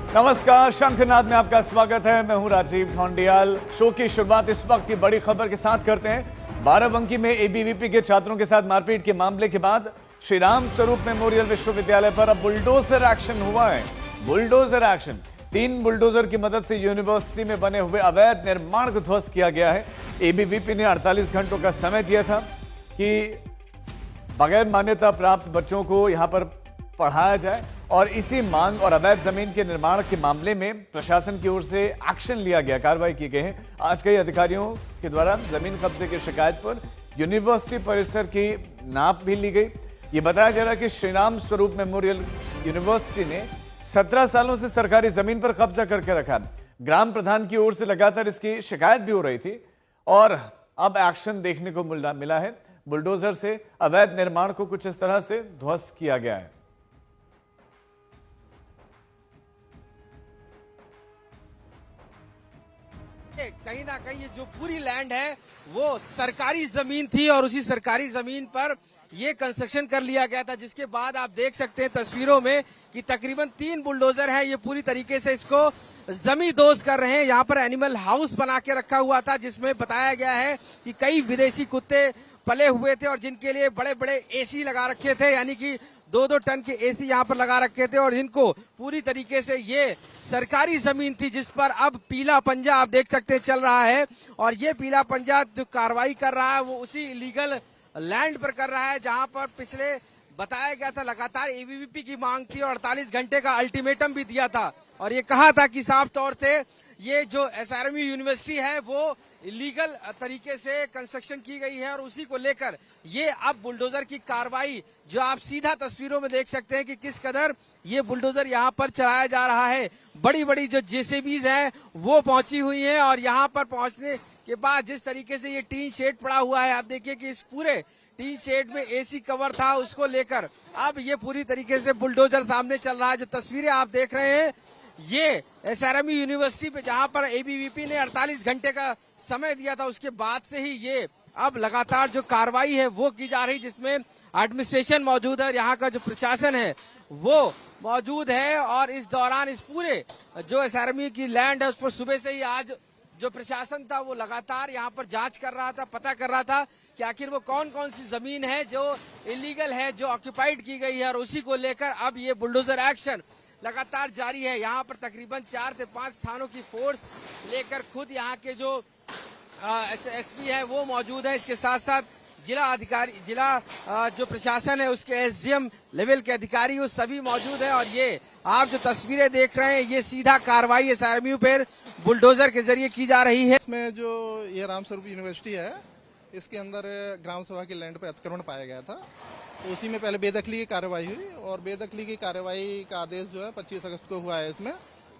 नमस्कार, शंखनाद में आपका स्वागत है। मैं हूं राजीव ढोंडियाल। शो की शुरुआत इस वक्त की बड़ी खबर के साथ करते हैं। बाराबंकी में एबीवीपी के छात्रों के साथ मारपीट के मामले के बाद श्री राम स्वरूप मेमोरियल विश्वविद्यालय पर अब बुलडोजर एक्शन हुआ है। बुलडोजर एक्शन, 3 बुलडोजर की मदद से यूनिवर्सिटी में बने हुए अवैध निर्माण को ध्वस्त किया गया है। एबीवीपी ने 48 घंटों का समय दिया था कि बगैर मान्यता प्राप्त बच्चों को यहां पर पढ़ाया जाए और इसी मांग और अवैध जमीन के निर्माण के मामले में प्रशासन की ओर से एक्शन लिया गया, कार्रवाई की गई है। आज कई अधिकारियों के द्वारा जमीन कब्जे की शिकायत पर यूनिवर्सिटी परिसर की नाप भी ली गई। ये बताया जा रहा है कि श्री राम स्वरूप मेमोरियल यूनिवर्सिटी ने 17 सालों से सरकारी जमीन पर कब्जा करके रखा। ग्राम प्रधान की ओर से लगातार इसकी शिकायत भी हो रही थी और अब एक्शन देखने को मिला है। बुलडोजर से अवैध निर्माण को कुछ इस तरह से ध्वस्त किया गया है। कहीं ना कहीं ये जो पूरी लैंड है वो सरकारी जमीन थी और उसी सरकारी जमीन पर ये कंस्ट्रक्शन कर लिया गया था, जिसके बाद आप देख सकते हैं तस्वीरों में कि तकरीबन 3 बुलडोजर है, ये पूरी तरीके से इसको जमींदोज कर रहे हैं। यहाँ पर एनिमल हाउस बना के रखा हुआ था, जिसमें बताया गया है कि कई विदेशी कुत्ते पले हुए थे और जिनके लिए बड़े बड़े एसी लगा रखे थे, यानी कि 2-2 टन के एसी यहाँ पर लगा रखे थे और इनको पूरी तरीके से ये सरकारी जमीन थी जिस पर अब पीला पंजा आप देख सकते हैं चल रहा है। और ये पीला पंजा जो कार्रवाई कर रहा है वो उसी इलीगल लैंड पर कर रहा है जहां पर पिछले बताया गया था लगातार एबीवीपी की मांग थी और 48 घंटे का अल्टीमेटम भी दिया था और ये कहा था कि साफ तौर से ये जो एसआरएमयू यूनिवर्सिटी है वो इलीगल तरीके से कंस्ट्रक्शन की गई है और उसी को लेकर ये अब बुलडोजर की कार्रवाई जो आप सीधा तस्वीरों में देख सकते हैं कि किस कदर ये बुलडोजर यहाँ पर चलाया जा रहा है। बड़ी बड़ी जो जेसीबीज हैं वो पहुंची हुई हैं और यहाँ पर पहुंचने के बाद जिस तरीके से ये टीन शेड पड़ा हुआ है, आप देखिए कि इस पूरे टीन शेड में एसी कवर था, उसको लेकर अब ये पूरी तरीके से बुलडोजर सामने चल रहा है। जो तस्वीरें आप देख रहे हैं ये एसआरएमयू यूनिवर्सिटी पे जहां पर एबीवीपी ने 48 घंटे का समय दिया था, उसके बाद से ही ये अब लगातार जो कार्रवाई है वो की जा रही, जिसमें एडमिनिस्ट्रेशन मौजूद है, यहाँ का जो प्रशासन है वो मौजूद है। और इस दौरान इस पूरे जो एसआरएमयू की लैंड है उस पर सुबह से ही आज जो प्रशासन था वो लगातार यहाँ पर जांच कर रहा था, पता कर रहा था कि आखिर वो कौन कौन सी जमीन है जो इलीगल है, जो ऑक्यूपाइड की गई है और उसी को लेकर अब ये बुलडोजर एक्शन लगातार जारी है। यहाँ पर तकरीबन 4 से 5 थानों की फोर्स लेकर खुद यहाँ के जो एसपी है वो मौजूद है। इसके साथ साथ जिला अधिकारी, जो प्रशासन है उसके एसडीएम लेवल के अधिकारी वो सभी मौजूद है। और ये आप जो तस्वीरें देख रहे हैं ये सीधा कार्रवाई एसआरएमयू पर बुलडोजर के जरिए की जा रही है। इसमें जो ये राम स्वरूप यूनिवर्सिटी है इसके अंदर ग्राम सभा की लैंड पे अतिक्रमण पाया गया था, तो उसी में पहले बेदखली की कार्रवाई हुई और बेदखली की कार्रवाई का आदेश जो है 25 अगस्त को हुआ है इसमें,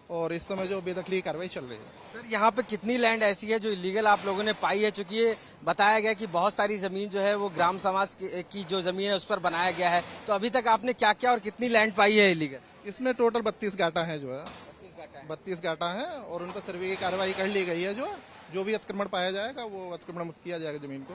और इस समय जो बेदखली की कार्रवाई चल रही है। सर यहाँ पे कितनी लैंड ऐसी है जो इलीगल आप लोगों ने पाई है? चूंकि ये बताया गया कि बहुत सारी जमीन जो है वो ग्राम समाज की जो जमीन है उस पर बनाया गया है, तो अभी तक आपने क्या क्या और कितनी लैंड पाई है इलीगल? इसमें टोटल 32 गाटा है, जो है 32 गाटा है और उनका सर्वे की कार्रवाई कर ली गई है। जो भी अतिक्रमण पाया जाएगा वो अतिक्रमण मुक्त किया जाएगा जमीन को।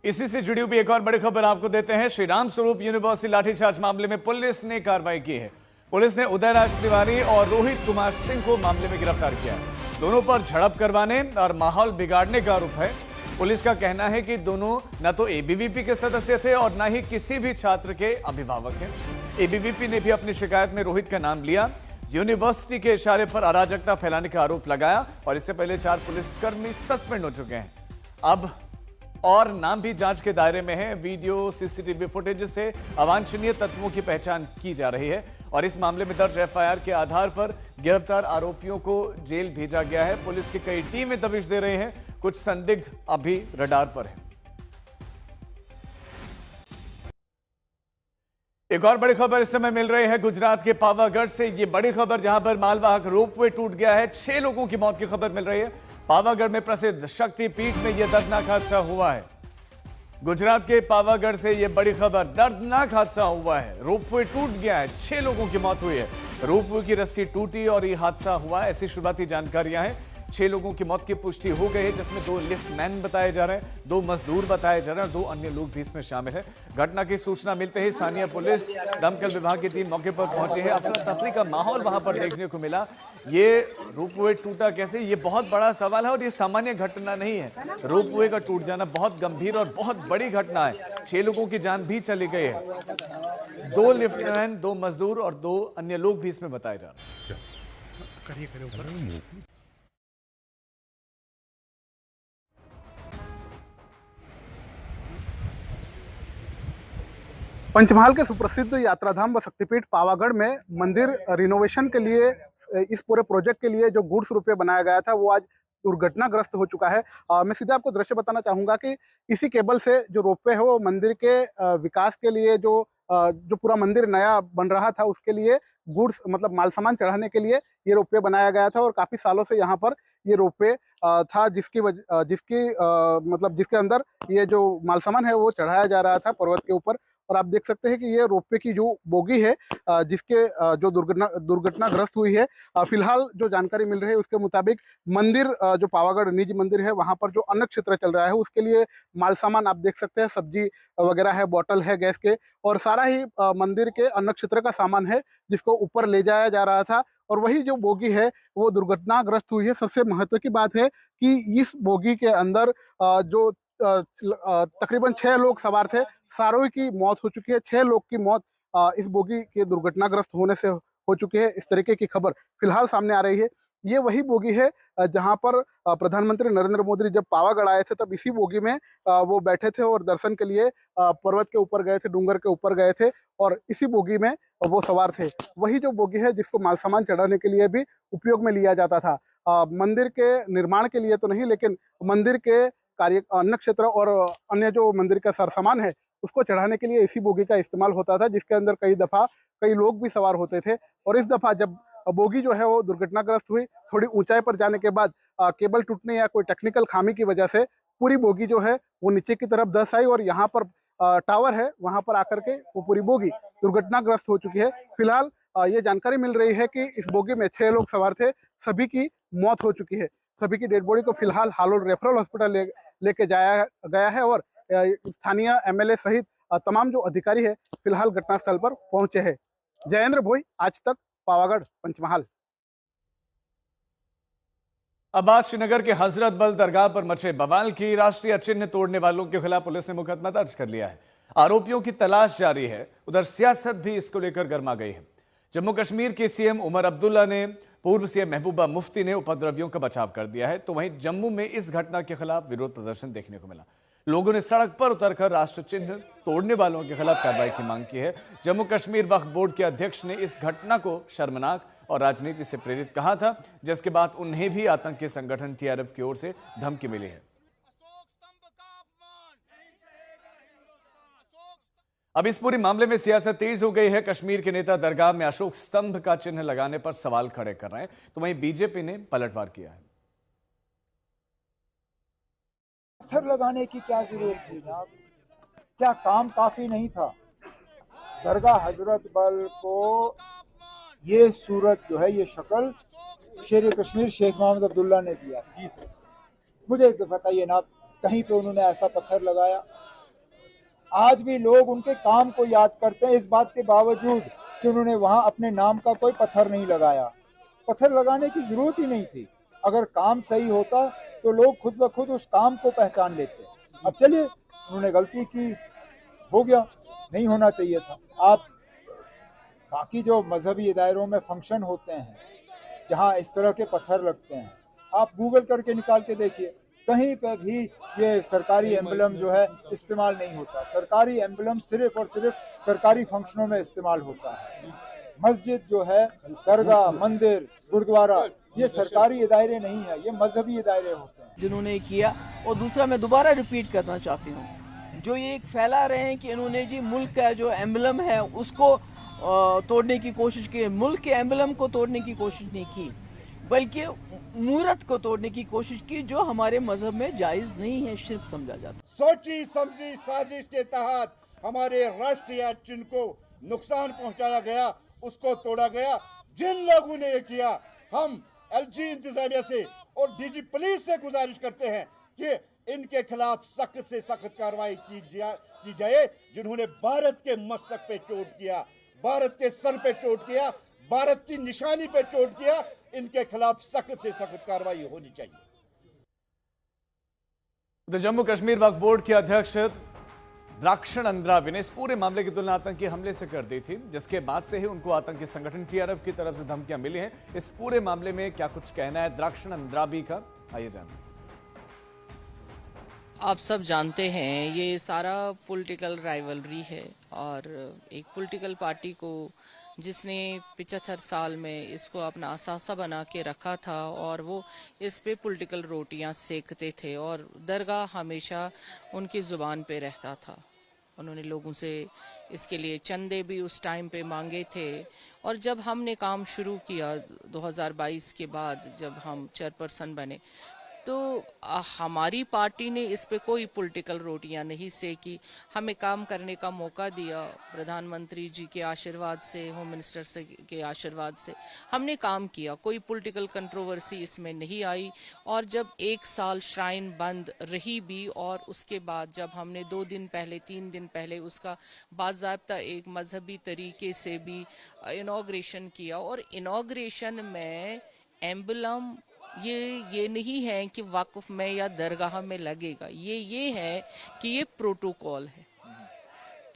इसी से जुड़ी हुई एक और बड़ी खबर आपको देते हैं। श्री राम स्वरूप यूनिवर्सिटी लाठीचार्ज मामले में पुलिस ने कार्रवाई की है। पुलिस ने उदय राज तिवारी और रोहित कुमार सिंह को मामले में गिरफ्तार किया है। दोनों पर झड़प करवाने और माहौल बिगाड़ने का आरोप है। पुलिस का कहना है कि दोनों न तो एबीवीपी के सदस्य थे और न ही किसी भी छात्र के अभिभावक हैं। एबीवीपी ने भी अपनी शिकायत में रोहित का नाम लिया, यूनिवर्सिटी के इशारे पर अराजकता फैलाने का आरोप लगाया और इससे पहले 4 पुलिसकर्मी सस्पेंड हो चुके हैं। अब और नाम भी जांच के दायरे में है। वीडियो सीसीटीवी फुटेज से अवांछनीय तत्वों की पहचान की जा रही है और इस मामले में दर्ज एफआईआर के आधार पर गिरफ्तार आरोपियों को जेल भेजा गया है। पुलिस की कई टीमें दबिश दे रही हैं, कुछ संदिग्ध अभी रडार पर हैं। एक और बड़ी खबर इस समय मिल रही है गुजरात के पावागढ़ से। ये बड़ी खबर जहां पर मालवाहक रोपवे टूट गया है, 6 लोगों की मौत की खबर मिल रही है। पावागढ़ में प्रसिद्ध शक्तिपीठ में यह दर्दनाक हादसा हुआ है। गुजरात के पावागढ़ से यह बड़ी खबर, दर्दनाक हादसा हुआ है। रोपवे टूट गया है, 6 लोगों की मौत हुई है। रोपवे की रस्सी टूटी और यह हादसा हुआ। ऐसी शुरुआती जानकारियां हैं 6 लोगों की मौत की पुष्टि हो गई है, जिसमें 2 लिफ्टमैन बताए जा रहे हैं, 2 मजदूर बताए जा रहे हैं और 2 अन्य लोग भी इसमें शामिल हैं। घटना की सूचना मिलते ही स्थानीय पुलिस, दमकल विभाग की टीम मौके पर पहुंची है। अफरा तफरी का माहौल वहां पर देखने को मिला। ये रोपवे टूटा कैसे, ये बहुत बड़ा सवाल है और ये सामान्य घटना नहीं है। रोपवे का टूट जाना बहुत गंभीर और बहुत बड़ी घटना है। 6 लोगों की जान भी चली गई है। 2 लिफ्टमैन, 2 मजदूर और 2 अन्य लोग भी इसमें बताए जा रहे हैं। पंचमहाल के सुप्रसिद्ध यात्राधाम व शक्तिपीठ पावागढ़ में मंदिर रिनोवेशन के लिए इस पूरे प्रोजेक्ट के लिए जो गुड्स रोपवे बनाया गया था वो आज दुर्घटनाग्रस्त हो चुका है। मैं सीधे आपको दृश्य बताना चाहूंगा कि इसी केबल से जो रोपवे है वो मंदिर के विकास के लिए जो पूरा मंदिर नया बन रहा था उसके लिए गुड्स मतलब माल सामान चढ़ाने के लिए ये रोपवे बनाया गया था और काफी सालों से यहाँ पर ये रोपवे था जिसके अंदर ये जो माल सामान है वो चढ़ाया जा रहा था पर्वत के ऊपर। और आप देख सकते हैं कि ये रोपवे की जो बोगी है जिसके जो दुर्घटनाग्रस्त हुई है, फिलहाल जो जानकारी मिल रही है उसके मुताबिक मंदिर जो पावागढ़ निजी मंदिर है वहां पर जो अन्न क्षेत्र चल रहा है उसके लिए माल सामान आप देख सकते हैं, सब्जी वगैरह है, बोतल है गैस के, और सारा ही मंदिर के अन्न क्षेत्र का सामान है जिसको ऊपर ले जाया जा रहा था और वही जो बोगी है वो दुर्घटनाग्रस्त हुई है। सबसे महत्व की बात है कि इस बोगी के अंदर जो तकरीबन 6 लोग सवार थे, सारों की मौत हो चुकी है। 6 लोग की मौत इस बोगी के दुर्घटनाग्रस्त होने से हो चुकी है। इस तरीके की खबर फिलहाल सामने आ रही है। ये वही बोगी है जहां पर प्रधानमंत्री नरेंद्र मोदी जब पावागढ़ आए थे तब इसी बोगी में वो बैठे थे और दर्शन के लिए पर्वत के ऊपर गए थे, डूंगर के ऊपर गए थे और इसी बोगी में वो सवार थे। वही जो बोगी है जिसको माल सामान चढ़ाने के लिए भी उपयोग में लिया जाता था। मंदिर के निर्माण के लिए तो नहीं, लेकिन मंदिर के कार्य अन्न क्षेत्र और अन्य जो मंदिर का सामान है उसको चढ़ाने के लिए इसी बोगी का इस्तेमाल होता था, जिसके अंदर कई दफा कई लोग भी सवार होते थे। और इस दफा जब बोगी जो है वो दुर्घटनाग्रस्त हुई, थोड़ी ऊंचाई पर जाने के बाद केबल टूटने या कोई टेक्निकल खामी की वजह से पूरी बोगी जो है वो नीचे की तरफ धंस आई और यहाँ पर टावर है वहां पर आकर के वो पूरी बोगी दुर्घटनाग्रस्त हो चुकी है। फिलहाल ये जानकारी मिल रही है कि इस बोगी में 6 लोग सवार थे, सभी की मौत हो चुकी है। सभी की डेड बॉडी को फिलहाल हालोल रेफरल हॉस्पिटल लेके जाया गया है और स्थानीय एमएलए सहित तमाम जो अधिकारी है फिलहाल घटनास्थल पर पहुंचे हैं। जयेंद्र भोई, आज तक, पावागढ़, पंचमहाल। अब बात श्रीनगर के हजरत बल दरगाह पर मचे बवाल की। राष्ट्रीय चिन्ह तोड़ने वालों के खिलाफ पुलिस ने मुकदमा दर्ज कर लिया है। आरोपियों की तलाश जारी है। उधर सियासत भी इसको लेकर गर्मा गई है। जम्मू कश्मीर के सीएम उमर अब्दुल्ला ने पूर्व सीएम महबूबा मुफ्ती ने उपद्रवियों का बचाव कर दिया है, तो वहीं जम्मू में इस घटना के खिलाफ विरोध प्रदर्शन देखने को मिला। लोगों ने सड़क पर उतरकर राष्ट्र चिन्ह तोड़ने वालों के खिलाफ कार्रवाई की मांग की है। जम्मू कश्मीर वक्फ बोर्ड के अध्यक्ष ने इस घटना को शर्मनाक और राजनीति से प्रेरित कहा था, जिसके बाद उन्हें भी आतंकी संगठन टीआरएफ की ओर से धमकी मिली है। अब इस पूरे मामले में सियासत तेज हो गई है। कश्मीर के नेता दरगाह में अशोक स्तंभ का चिन्ह लगाने पर सवाल खड़े कर रहे हैं, तो वहीं बीजेपी ने पलटवार किया है। पत्थर लगाने की क्या जरूरत थी जनाब? क्या काम काफी नहीं था? दरगाह हजरत बल को ये सूरत जो है, ये शक्ल शेर कश्मीर शेख मोहम्मद अब्दुल्ला ने दिया। मुझे बताइए ना, कहीं पे उन्होंने ऐसा पत्थर लगाया? आज भी लोग उनके काम को याद करते हैं, इस बात के बावजूद कि उन्होंने वहां अपने नाम का कोई पत्थर नहीं लगाया। पत्थर लगाने की जरूरत ही नहीं थी। अगर काम सही होता तो लोग खुद ब खुद उस काम को पहचान लेते। अब चलिए, उन्होंने गलती की, हो गया, नहीं होना चाहिए था। आप बाकी जो मजहबी इदारों में फंक्शन होते हैं जहां इस तरह के पत्थर लगते हैं, आप गूगल करके निकाल के देखिए, कहीं पे भी ये सरकारी एम्बलम जो है इस्तेमाल नहीं होता। सरकारी एम्बलम सिर्फ और सिर्फ सरकारी फंक्शनों में इस्तेमाल होता है। मस्जिद जो है, दरगाह, मंदिर, गुरुद्वारा, ये सरकारी इदारे नहीं है, ये मजहबी इदारे होते हैं। जिन्होंने किया, और दूसरा मैं दोबारा रिपीट करना चाहती हूँ, जो ये एक फैला रहे हैं कि इन्होंने जी मुल्क का जो एम्बलम है उसको तोड़ने की कोशिश की। मुल्क के एम्बलम को तोड़ने की कोशिश नहीं की, बल्कि मूरत को तोड़ने की कोशिश की, जो हमारे मजहब में जायज नहीं है, शिर्क समझा जाता है। सोची समझी साजिश के तहत हमारे राष्ट्रीय चिन्ह को नुकसान पहुंचाया गया, उसको तोड़ा गया। जिन लोगों ने ये किया, हम एलजी इंतजामिया से और डीजी पुलिस से गुजारिश करते हैं कि इनके खिलाफ सख्त से सख्त कार्रवाई की जाए, जिन्होंने भारत के मस्तक पे चोट किया, भारत के सर पे चोट किया, भारत की निशानी पे चोट किया। इनके खिलाफ सख्त से सख्त कार्रवाई होनी चाहिए। तो जम्मू कश्मीर वक्फ बोर्ड के अध्यक्ष द्राक्षण अंद्राबी ने इस पूरे मामले की तुलना आतंकी हमले से कर दी थी, जिसके बाद से ही उनको आतंकी संगठन टीआरएफ की तरफ से धमकियां मिली हैं। इस पूरे मामले में क्या कुछ कहना है द्राक्षण अंद्राबी का, आइए जानते हैं। आप सब जानते हैं ये सारा पॉलिटिकल राइवलरी है और एक पॉलिटिकल पार्टी को जिसने 75 साल में इसको अपना असासा बना के रखा था और वो इस पे पॉलिटिकल रोटियां सेकते थे और दरगाह हमेशा उनकी ज़ुबान पे रहता था। उन्होंने लोगों से इसके लिए चंदे भी उस टाइम पे मांगे थे और जब हमने काम शुरू किया 2022 के बाद जब हम चेयरपर्सन बने तो हमारी पार्टी ने इस पे कोई पॉलिटिकल रोटियां नहीं सेकी। हमें काम करने का मौका दिया, प्रधानमंत्री जी के आशीर्वाद से, होम मिनिस्टर से के आशीर्वाद से हमने काम किया। कोई पॉलिटिकल कंट्रोवर्सी इसमें नहीं आई और जब 1 साल श्राइन बंद रही भी और उसके बाद जब हमने 2 दिन पहले 3 दिन पहले उसका बाज़ाब्ता एक मजहबी तरीके से भी इनॉग्रेशन किया और इनॉग्रेशन में एम्बलम ये नहीं है कि वक्फ में या दरगाह में लगेगा, ये है कि ये प्रोटोकॉल है।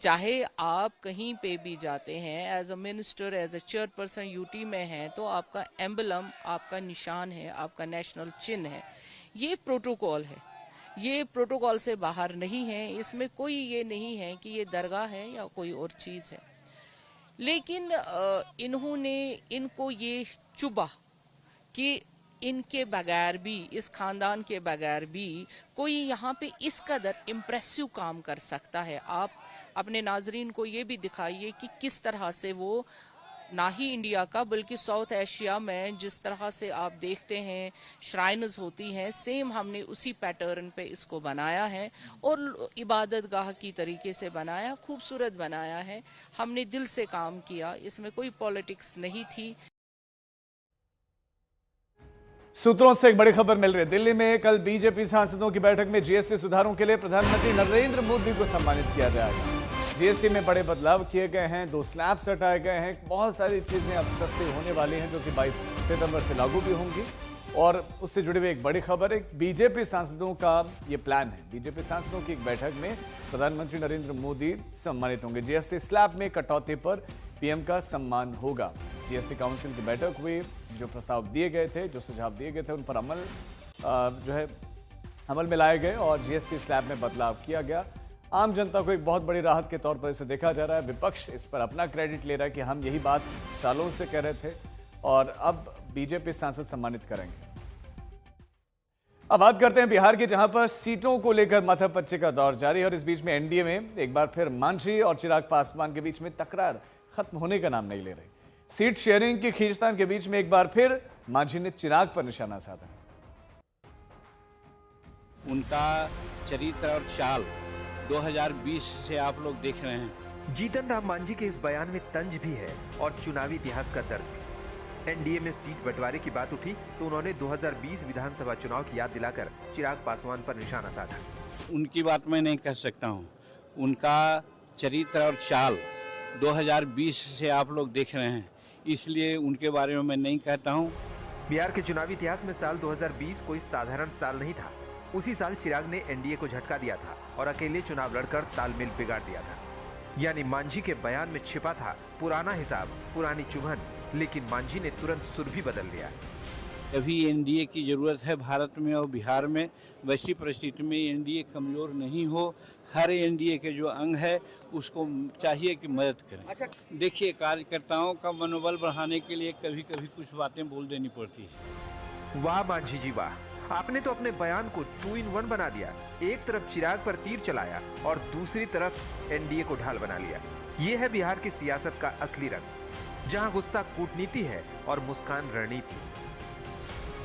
चाहे आप कहीं पे भी जाते हैं as a minister, as a chairperson UT में हैं तो आपका एम्बलम, आपका निशान है, आपका नेशनल चिन्ह है। ये प्रोटोकॉल है, ये प्रोटोकॉल से बाहर नहीं है। इसमें कोई ये नहीं है कि ये दरगाह है या कोई और चीज़ है। लेकिन इनको ये चुभा कि इनके बगैर भी, इस खानदान के बगैर भी कोई यहाँ पे इस कदर इम्प्रेसिव काम कर सकता है। आप अपने नाजरीन को ये भी दिखाइए कि किस तरह से वो ना ही इंडिया का बल्कि साउथ एशिया में जिस तरह से आप देखते हैं श्राइन्स होती हैं, सेम हमने उसी पैटर्न पे इसको बनाया है और इबादत गाह की तरीके से बनाया, खूबसूरत बनाया है। हमने दिल से काम किया, इसमें कोई पॉलिटिक्स नहीं थी। सूत्रों से एक बड़ी खबर मिल रही है। दिल्ली में कल बीजेपी सांसदों की बैठक में जीएसटी सुधारों के लिए प्रधानमंत्री नरेंद्र मोदी को सम्मानित किया जाएगा। जीएसटी में बड़े बदलाव किए गए हैं, 2 स्लैब्स हटाए गए हैं, बहुत सारी चीजें अब सस्ती होने वाली हैं जो कि 22 सितंबर से लागू भी होंगी। और उससे जुड़ी हुई एक बड़ी खबर है, बीजेपी सांसदों का ये प्लान है। बीजेपी सांसदों की एक बैठक में प्रधानमंत्री नरेंद्र मोदी सम्मानित होंगे। जीएसटी स्लैब में कटौती पर पीएम का सम्मान होगा। जीएसटी काउंसिल की बैठक हुई, जो प्रस्ताव दिए गए थे, जो सुझाव दिए गए थे, उन पर अमल में लाए गए और जीएसटी स्लैब में बदलाव किया गया। आम जनता को एक बहुत बड़ी राहत के तौर पर इसे देखा जा रहा है। विपक्ष इस पर अपना क्रेडिट ले रहा है कि हम यही बात सालों से कह रहे थे और अब बीजेपी सांसद सम्मानित करेंगे। अब बात करते हैं बिहार की, जहां पर सीटों को लेकर माथापच्ची का दौर जारी है और इस बीच में एनडीए में एक बार फिर मांझी और चिराग पासवान के बीच में तकरार खत्म होने का नाम नहीं ले रही। सीट शेयरिंग की खींचतान के बीच में एक बार फिर मांझी ने चिराग पर निशाना साधा। उनका चरित्र और चाल 2020 से आप लोग देख रहे हैं। जीतन राम मांझी के इस बयान में तंज भी है और चुनावी इतिहास का दर्द भी। एनडीए में सीट बंटवारे की बात उठी तो उन्होंने 2020 विधानसभा चुनाव की याद दिलाकर चिराग पासवान पर निशाना साधा। उनकी बात मैं नहीं कह सकता हूं। उनका चरित्र और चाल 2020 से आप लोग देख रहे हैं, इसलिए उनके बारे में मैं नहीं कहता हूं। बिहार के चुनावी इतिहास में साल 2020 कोई साधारण साल नहीं था। उसी साल चिराग ने एनडीए को झटका दिया था और अकेले चुनाव लड़कर तालमेल बिगाड़ दिया था। यानी मांझी के बयान में छिपा था पुराना हिसाब, पुरानी चुभन, लेकिन मांझी ने तुरंत सुर भी बदल दिया। अभी एनडीए की जरूरत है भारत में और बिहार में। वैसी परिस्थिति में एनडीए कमजोर नहीं हो। हर एनडीए के जो अंग है उसको चाहिए कि मदद करें। अच्छा, देखिए, कार्यकर्ताओं का मनोबल बढ़ाने के लिए कभी कभी कुछ बातें बोल देनी पड़ती है। वाह मांझी जी वाह, आपने तो अपने बयान को 2 in 1 बना दिया। एक तरफ चिराग पर तीर चलाया और दूसरी तरफ एनडीए को ढाल बना लिया। ये है बिहार की सियासत का असली रंग, जहां गुस्सा कूटनीति है और मुस्कान रणनीति।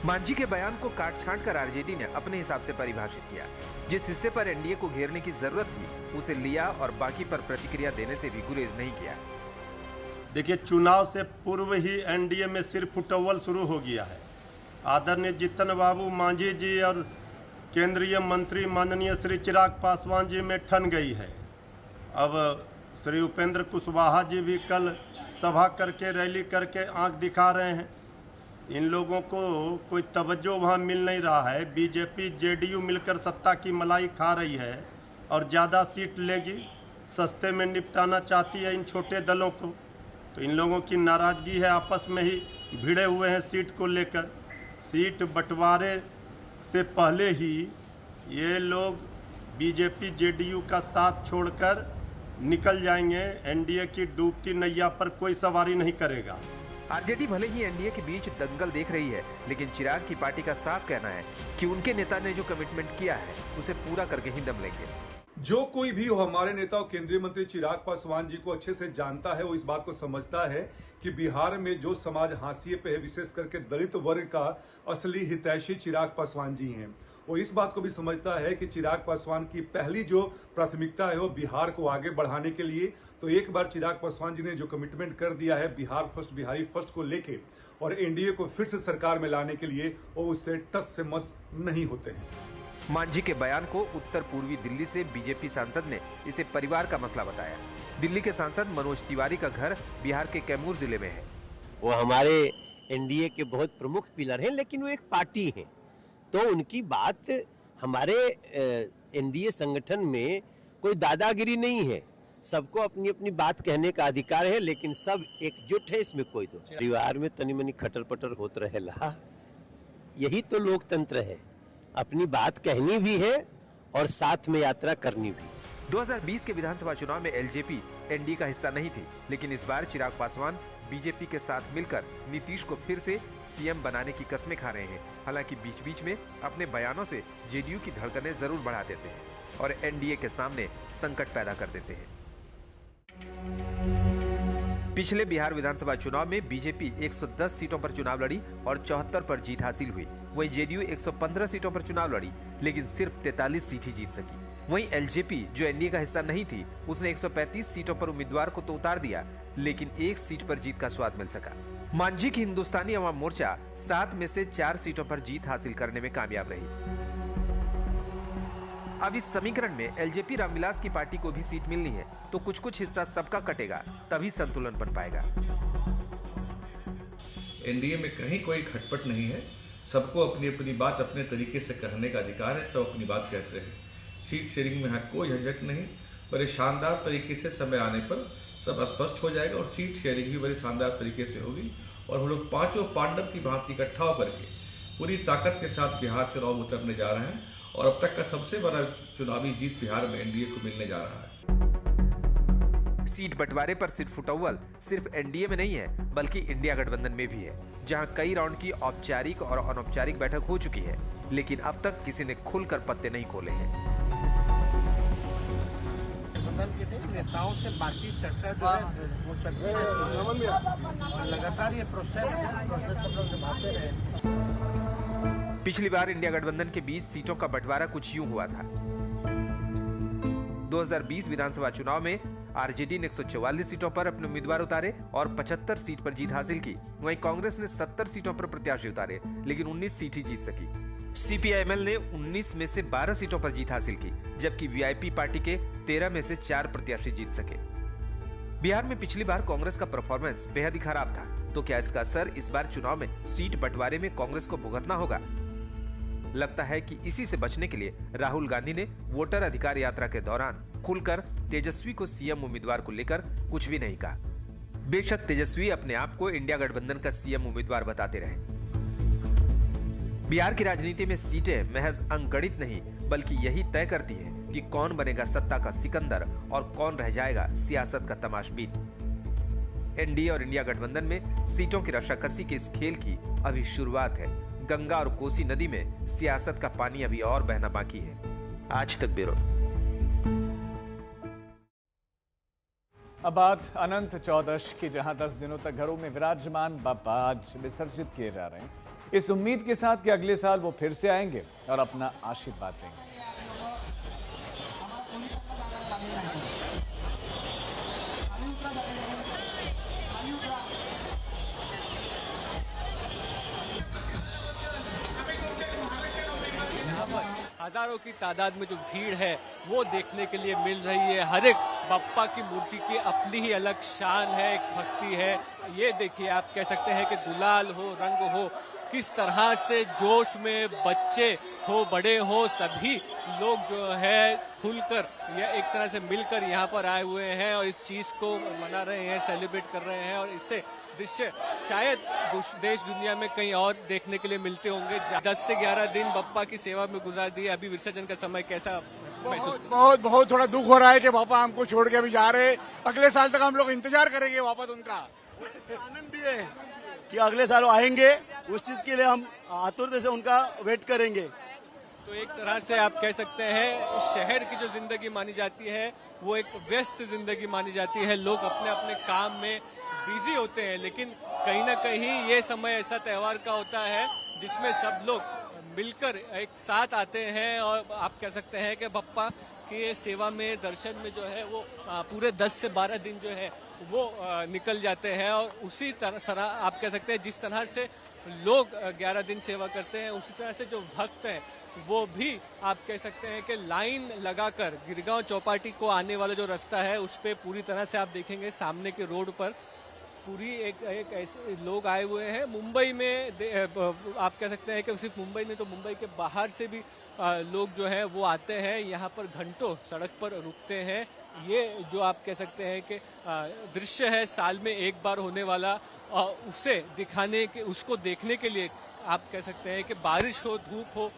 मांझी के बयान को काट छांट कर आरजेडी ने अपने हिसाब से परिभाषित किया। जिस हिस्से पर एनडीए को घेरने की जरूरत थी उसे लिया और बाकी पर प्रतिक्रिया देने से भी गुरेज नहीं किया। देखिए, चुनाव से पूर्व ही एनडीए में सिर्फ फुटबॉल शुरू हो गया है। आदरणीय जीतन बाबू मांझी जी और केंद्रीय मंत्री माननीय श्री चिराग पासवान जी में ठन गई है। अब श्री उपेंद्र कुशवाहा जी भी कल सभा करके रैली करके आंख दिखा रहे हैं। इन लोगों को कोई तवज्जो वहाँ मिल नहीं रहा है। बीजेपी जेडीयू मिलकर सत्ता की मलाई खा रही है और ज़्यादा सीट लेगी, सस्ते में निपटाना चाहती है इन छोटे दलों को। तो इन लोगों की नाराज़गी है, आपस में ही भिड़े हुए हैं सीट को लेकर। सीट बंटवारे से पहले ही ये लोग बीजेपी जेडीयू का साथ छोड़कर निकल जाएंगे। एनडीए की डूबती नैया पर कोई सवारी नहीं करेगा। आरजेडी भले ही एनडीए के बीच दंगल देख रही है, लेकिन चिराग की पार्टी का साफ कहना है कि उनके नेता ने जो कमिटमेंट किया है उसे पूरा करके ही दम लेंगे। जो कोई भी हो, हमारे नेता और केंद्रीय मंत्री चिराग पासवान जी को अच्छे से जानता है। वो इस बात को समझता है कि बिहार में जो समाज हाशिए पे है, विशेष करके दलित वर्ग का असली हितैषी चिराग पासवान जी हैं। वो इस बात को भी समझता है कि चिराग पासवान की पहली जो प्राथमिकता है वो बिहार को आगे बढ़ाने के लिए। तो एक बार चिराग पासवान जी ने जो कमिटमेंट कर दिया है बिहार फर्स्ट, बिहारी फर्स्ट को लेके और एनडीए को फिर से सरकार में लाने के लिए, वो उससे टस से मस नहीं होते हैं। मांझी के बयान को उत्तर पूर्वी दिल्ली से बीजेपी सांसद ने इसे परिवार का मसला बताया। दिल्ली के सांसद मनोज तिवारी का घर बिहार के कैमूर जिले में है। वो हमारे एनडीए के बहुत प्रमुख पिलर हैं, लेकिन वो एक पार्टी है, तो उनकी बात हमारे एनडीए संगठन में कोई दादागिरी नहीं है। सबको अपनी अपनी बात कहने का अधिकार है, लेकिन सब एकजुट है, इसमें कोई दो। परिवार में तनी मनी खटर पटर होत रहेला, यही तो लोकतंत्र है। अपनी बात कहनी भी है और साथ में यात्रा करनी भी। 2020 के विधानसभा चुनाव में एलजेपी एनडीए का हिस्सा नहीं थी, लेकिन इस बार चिराग पासवान बीजेपी के साथ मिलकर नीतीश को फिर से सीएम बनाने की कस्में खा रहे हैं। हालांकि बीच बीच में अपने बयानों से जेडीयू की धड़कनें जरूर बढ़ा देते हैं और एनडीए के सामने संकट पैदा कर देते हैं। पिछले बिहार विधानसभा चुनाव में बीजेपी 110 सीटों पर चुनाव लड़ी और 74 पर जीत हासिल हुई। वहीं जेडीयू 115 सीटों पर चुनाव लड़ी, लेकिन सिर्फ 43 सीट ही जीत सकी। वहीं एलजेपी जो एनडीए का हिस्सा नहीं थी, उसने 135 सीटों पर उम्मीदवार को तो उतार दिया, लेकिन एक सीट पर जीत का स्वाद मिल सका। मांझी की हिंदुस्तानी अवाम मोर्चा 7 में से 4 सीटों पर जीत हासिल करने में कामयाब रही। अब इस समीकरण में एलजेपी रामविलास की पार्टी को भी सीट मिलनी है, तो कुछ कुछ हिस्सा सबका कटेगा, तभी संतुलन बन पाएगा। एनडीए में कहीं कोई खटपट नहीं है। सबको अपनी अपनी बात अपने तरीके से कहने का अधिकार है। सब अपनी बात कहते हैं। सीट शेयरिंग में कोई झंझट नहीं। बड़े शानदार तरीके से समय आने पर सब स्पष्ट हो जाएगा और सीट शेयरिंग भी बड़ी शानदार तरीके से होगी। और हम लोग पांचों पांडव की भांति इकट्ठा होकर के पूरी ताकत के साथ बिहार चुनाव उतरने जा रहे हैं और अब तक का सबसे बड़ा चुनावी जीत बिहार में एनडीए को मिलने जा रहा है। सीट बंटवारे पर सिर्फ फुटअव्वल सिर्फ एनडीए में नहीं है, बल्कि इंडिया गठबंधन में भी है, जहां कई राउंड की औपचारिक और अनौपचारिक बैठक हो चुकी है, लेकिन अब तक किसी ने खुलकर पत्ते नहीं खोले हैं। नेताओं से बातचीत चर्चा जो है वो चलती रहती है। लगातार ये प्रोसेस हम लोग निभाते रहे। पिछली बार इंडिया गठबंधन के बीच सीटों का बंटवारा कुछ यूं हुआ था। 2020 विधानसभा चुनाव में आरजेडी ने 144 सीटों पर अपने उम्मीदवार उतारे और 75 सीट पर जीत हासिल की। वहीं कांग्रेस ने 70 सीटों पर प्रत्याशी उतारे, लेकिन 19 सीट ही जीत सकी। सीपीआईएमएल ने 19 में से 12 सीटों पर जीत हासिल की, जबकि वीआईपी पार्टी के 13 में से 4 प्रत्याशी जीत सके। बिहार में पिछली बार कांग्रेस का परफॉर्मेंस बेहद ही खराब था, तो क्या इसका असर इस बार चुनाव में सीट बंटवारे में कांग्रेस को भुगतना होगा? लगता है कि इसी से बचने के लिए राहुल गांधी ने वोटर अधिकार यात्रा के दौरान खुलकर तेजस्वी को सीएम उम्मीदवार को लेकर कुछ भी नहीं कहा। बेशक तेजस्वी अपने आप को इंडिया गठबंधन का सीएम उम्मीदवार बताते रहे। बिहार की राजनीति में सीटें महज अंकगणित नहीं, बल्कि यही तय करती हैं कि कौन बनेगा सत्ता का सिकंदर और कौन रह जाएगा सियासत का तमाशबीन। एनडीए और इंडिया गठबंधन में सीटों की रस्साकसी के इस खेल की अभी शुरुआत है। गंगा और कोसी नदी में सियासत का पानी अभी और बहना बाकी है। आज तक ब्यूरो। अब बात अनंत चौदश की, जहां 10 दिनों तक घरों में विराजमान बाप्पा आज विसर्जित किए जा रहे हैं, इस उम्मीद के साथ कि अगले साल वो फिर से आएंगे और अपना आशीर्वाद देंगे। हजारों की तादाद में जो भीड़ है वो देखने के लिए मिल रही है। हर एक बप्पा की मूर्ति की अपनी ही अलग शान है, एक भक्ति है। ये देखिए, आप कह सकते हैं कि गुलाल हो, रंग हो, किस तरह से जोश में बच्चे हो, बड़े हो, सभी लोग जो है खुलकर या एक तरह से मिलकर यहाँ पर आए हुए हैं और इस चीज को मना रहे हैं, सेलिब्रेट कर रहे हैं। और इससे दृश्य शायद देश दुनिया में कहीं और देखने के लिए मिलते होंगे। 10 से 11 दिन बप्पा की सेवा में गुजार दिए, अभी विसर्जन का समय कैसा महसूस? बहुत थोड़ा दुख हो रहा है कि पापा हमको छोड़ के अभी जा रहे। अगले साल तक हम लोग इंतजार करेंगे वापस उनका। आनंद भी है कि अगले साल आएंगे, उस चीज के लिए हम आतुरता से उनका वेट करेंगे। तो एक तरह से आप कह सकते हैं शहर की जो जिंदगी मानी जाती है वो एक व्यस्त जिंदगी मानी जाती है। लोग अपने अपने काम में बिजी होते हैं, लेकिन कहीं ना कहीं ये समय ऐसा त्योहार का होता है जिसमें सब लोग मिलकर एक साथ आते हैं और आप कह सकते हैं कि बप्पा के सेवा में, दर्शन में जो है वो पूरे 10 से 12 दिन जो है वो निकल जाते हैं। और उसी तरह आप कह सकते हैं जिस तरह से लोग 11 दिन सेवा करते हैं, उसी तरह से जो भक्त हैं वो भी आप कह सकते हैं कि लाइन लगाकर गिरगांव चौपाटी को आने वाला जो रास्ता है उस पे पूरी तरह से आप देखेंगे सामने के रोड पर पूरी एक ऐसे लोग आए हुए हैं। मुंबई में आप कह सकते हैं कि सिर्फ मुंबई नहीं तो मुंबई के बाहर से भी लोग जो हैं वो आते हैं, यहाँ पर घंटों सड़क पर रुकते हैं। ये जो आप कह सकते हैं कि दृश्य है साल में एक बार होने वाला, उसे दिखाने के, उसको देखने के लिए आप कह सकते हैं कि बारिश हो, धूप हो,